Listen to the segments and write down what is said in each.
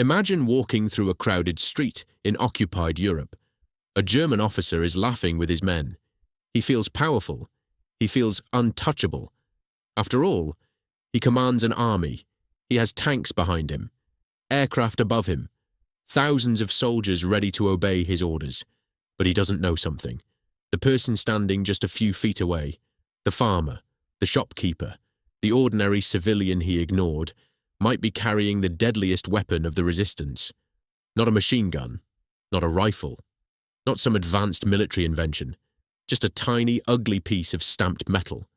Imagine walking through a crowded street in occupied Europe. A German officer is laughing with his men. He feels powerful. He feels untouchable. After all, he commands an army. He has tanks behind him, aircraft above him, thousands of soldiers ready to obey his orders. But he doesn't know something. The person standing just a few feet away, the farmer, the shopkeeper, the ordinary civilian he ignored, might be carrying the deadliest weapon of the resistance. Not a machine gun, not a rifle, not some advanced military invention, just a tiny, ugly piece of stamped metal.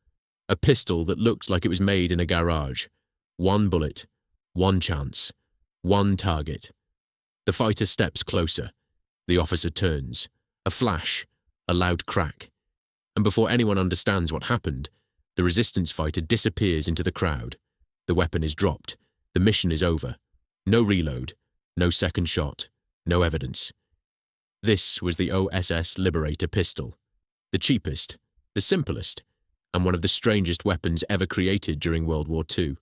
A pistol that looked like it was made in a garage. One bullet, one chance, one target. The fighter steps closer. The officer turns. A flash, a loud crack. And before anyone understands what happened, the resistance fighter disappears into the crowd. The weapon is dropped. The mission is over. No reload, no second shot, no evidence. This was the OSS Liberator Pistol. The cheapest, the simplest, and one of the strangest weapons ever created during World War II.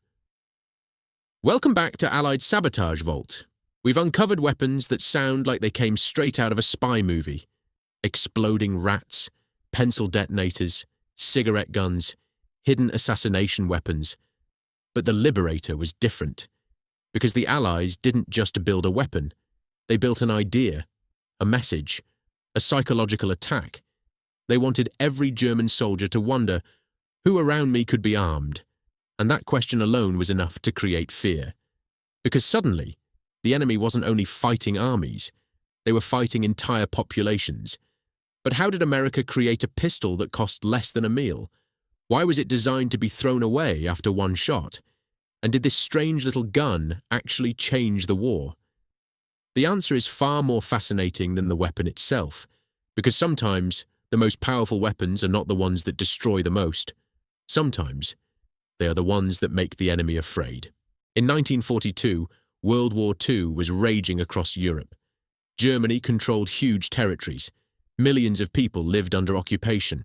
Welcome back to Allied Sabotage Vault. We've uncovered weapons that sound like they came straight out of a spy movie. Exploding rats, pencil detonators, cigarette guns, hidden assassination weapons. But the Liberator was different, because the Allies didn't just build a weapon. They built an idea, a message, a psychological attack. They wanted every German soldier to wonder, who around me could be armed? And that question alone was enough to create fear. Because suddenly, the enemy wasn't only fighting armies, they were fighting entire populations. But how did America create a pistol that cost less than a meal? Why was it designed to be thrown away after one shot? And did this strange little gun actually change the war? The answer is far more fascinating than the weapon itself, because sometimes the most powerful weapons are not the ones that destroy the most. Sometimes they are the ones that make the enemy afraid. In 1942, World War II was raging across Europe. Germany controlled huge territories. Millions of people lived under occupation.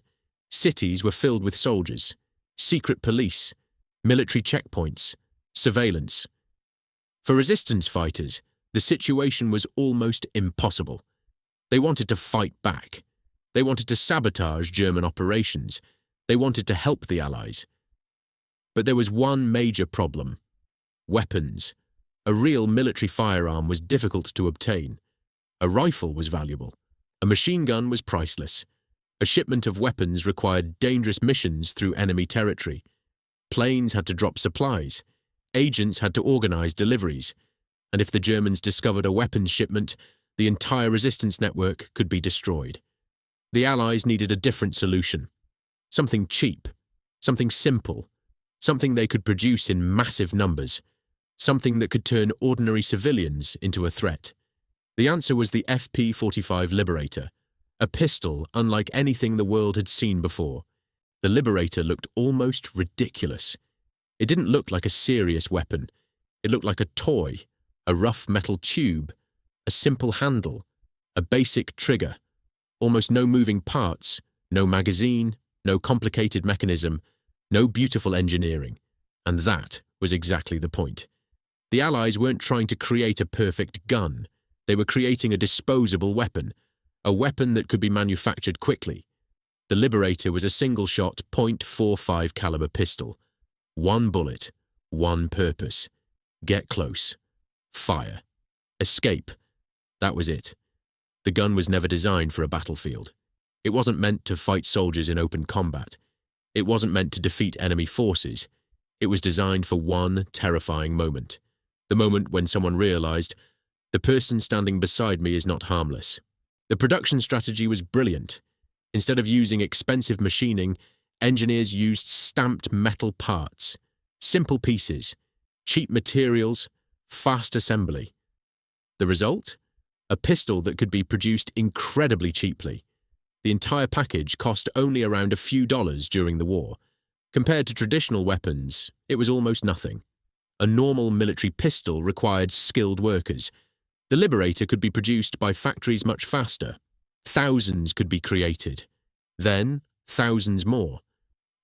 Cities were filled with soldiers, secret police, military checkpoints, surveillance. For resistance fighters, the situation was almost impossible. They wanted to fight back. They wanted to sabotage German operations. They wanted to help the Allies. But there was one major problem: weapons. A real military firearm was difficult to obtain. A rifle was valuable. A machine gun was priceless. A shipment of weapons required dangerous missions through enemy territory. Planes had to drop supplies. Agents had to organize deliveries. And if the Germans discovered a weapons shipment, the entire resistance network could be destroyed. The Allies needed a different solution. Something cheap. Something simple. Something they could produce in massive numbers. Something that could turn ordinary civilians into a threat. The answer was the FP-45 Liberator. A pistol unlike anything the world had seen before. The Liberator looked almost ridiculous. It didn't look like a serious weapon. It looked like a toy, a rough metal tube, a simple handle, a basic trigger. Almost no moving parts, no magazine, no complicated mechanism, no beautiful engineering. And that was exactly the point. The Allies weren't trying to create a perfect gun. They were creating a disposable weapon. A weapon that could be manufactured quickly. The Liberator was a single-shot .45 caliber pistol. One bullet, one purpose. Get close. Fire. Escape. That was it. The gun was never designed for a battlefield. It wasn't meant to fight soldiers in open combat. It wasn't meant to defeat enemy forces. It was designed for one terrifying moment. The moment when someone realized, the person standing beside me is not harmless. The production strategy was brilliant. Instead of using expensive machining, engineers used stamped metal parts, simple pieces, cheap materials, fast assembly. The result? A pistol that could be produced incredibly cheaply. The entire package cost only around a few dollars during the war. Compared to traditional weapons, it was almost nothing. A normal military pistol required skilled workers. The Liberator could be produced by factories much faster. Thousands could be created. Then, thousands more.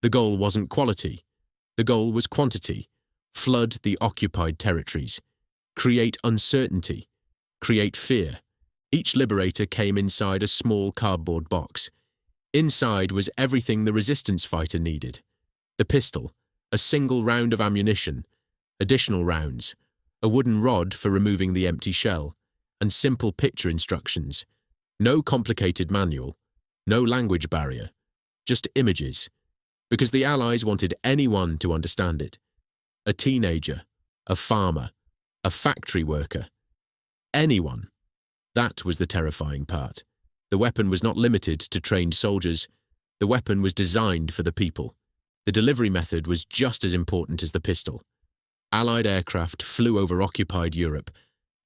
The goal wasn't quality. The goal was quantity. Flood the occupied territories. create uncertainty, create fear. Each Liberator came inside a small cardboard box. Inside was everything the resistance fighter needed. The pistol, a single round of ammunition, additional rounds, a wooden rod for removing the empty shell, and simple picture instructions. No complicated manual, no language barrier, just images, because the Allies wanted anyone to understand it. A teenager, a farmer, a factory worker, anyone. That was the terrifying part. The weapon was not limited to trained soldiers. The weapon was designed for the people. The delivery method was just as important as the pistol. Allied aircraft flew over occupied Europe.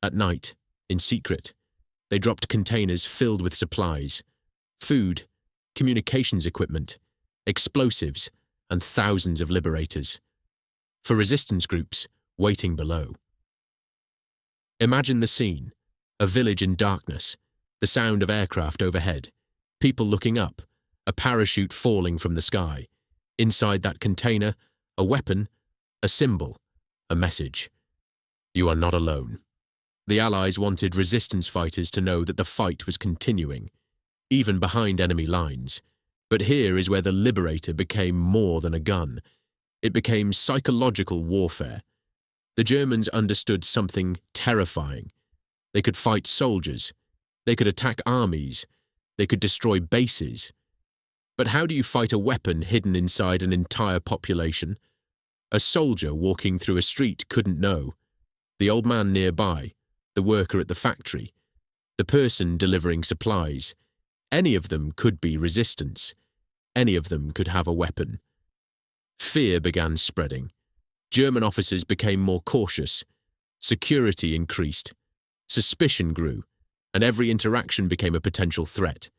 At night, in secret, they dropped containers filled with supplies, food, communications equipment, explosives, and thousands of liberators. For resistance groups waiting below. Imagine the scene. A village in darkness, the sound of aircraft overhead, people looking up, a parachute falling from the sky. Inside that container, a weapon, a symbol, a message. You are not alone. The Allies wanted resistance fighters to know that the fight was continuing, even behind enemy lines. But here is where the Liberator became more than a gun. It became psychological warfare. The Germans understood something terrifying. They could fight soldiers. They could attack armies. They could destroy bases. But how do you fight a weapon hidden inside an entire population? A soldier walking through a street couldn't know. The old man nearby, the worker at the factory, the person delivering supplies. Any of them could be resistance. Any of them could have a weapon. Fear began spreading. German officers became more cautious. Security increased. Suspicion grew, and every interaction became a potential threat.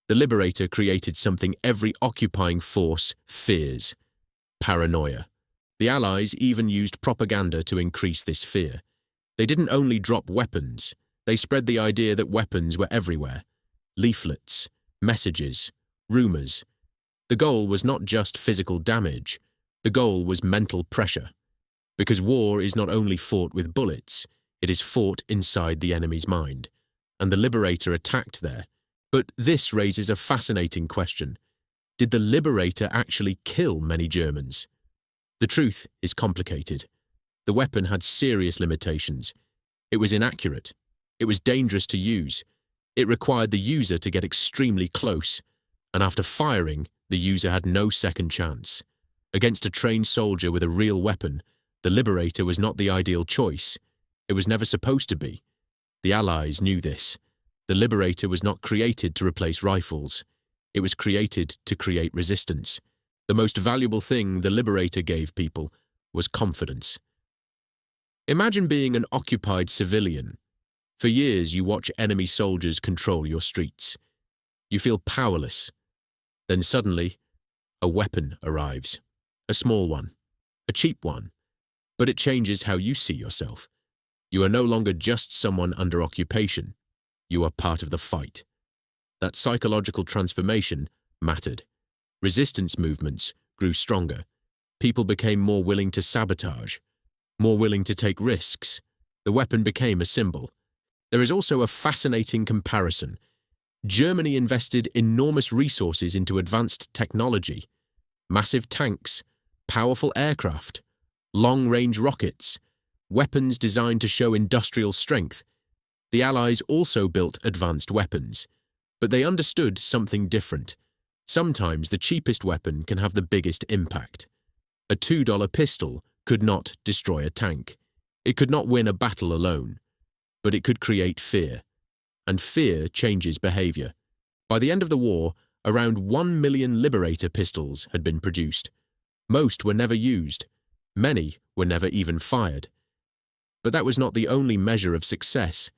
The Liberator created something every occupying force fears: paranoia. The Allies even used propaganda to increase this fear. They didn't only drop weapons, they spread the idea that weapons were everywhere. Leaflets, messages, rumors. The goal was not just physical damage, the goal was mental pressure. Because war is not only fought with bullets, it is fought inside the enemy's mind, and the Liberator attacked there. But this raises a fascinating question. Did the Liberator actually kill many Germans? The truth is complicated. The weapon had serious limitations. It was inaccurate. It was dangerous to use. It required the user to get extremely close, and after firing, the user had no second chance. Against a trained soldier with a real weapon, the Liberator was not the ideal choice. It was never supposed to be. The Allies knew this. The Liberator was not created to replace rifles. It was created to create resistance. The most valuable thing the Liberator gave people was confidence. Imagine being an occupied civilian. For years you watch enemy soldiers control your streets. You feel powerless. Then suddenly, a weapon arrives. A small one. A cheap one. But it changes how you see yourself. You are no longer just someone under occupation. You are part of the fight. That psychological transformation mattered. Resistance movements grew stronger. People became more willing to sabotage, more willing to take risks. The weapon became a symbol. There is also a fascinating comparison. Germany invested enormous resources into advanced technology, massive tanks, powerful aircraft, long-range rockets, weapons designed to show industrial strength. The Allies also built advanced weapons, but they understood something different. Sometimes the cheapest weapon can have the biggest impact. A $2 pistol could not destroy a tank. It could not win a battle alone, but it could create fear. And fear changes behavior. By the end of the war, around 1 million Liberator pistols had been produced. Most were never used. Many were never even fired. But that was not the only measure of success.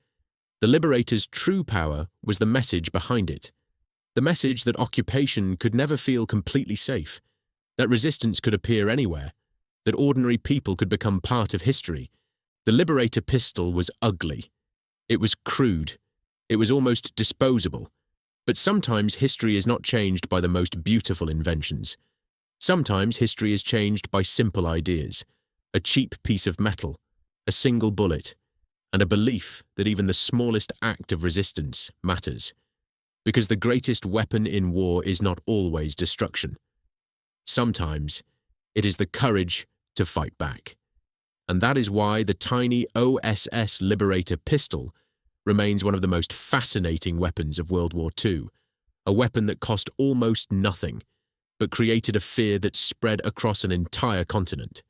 The Liberator's true power was the message behind it. The message that occupation could never feel completely safe, that resistance could appear anywhere, that ordinary people could become part of history. The Liberator pistol was ugly. It was crude. It was almost disposable. But sometimes history is not changed by the most beautiful inventions. Sometimes history is changed by simple ideas. A cheap piece of metal, a single bullet, and a belief that even the smallest act of resistance matters, because the greatest weapon in war is not always destruction. Sometimes it is the courage to fight back. And that is why the tiny OSS Liberator Pistol remains one of the most fascinating weapons of World War II, a weapon that cost almost nothing, but created a fear that spread across an entire continent.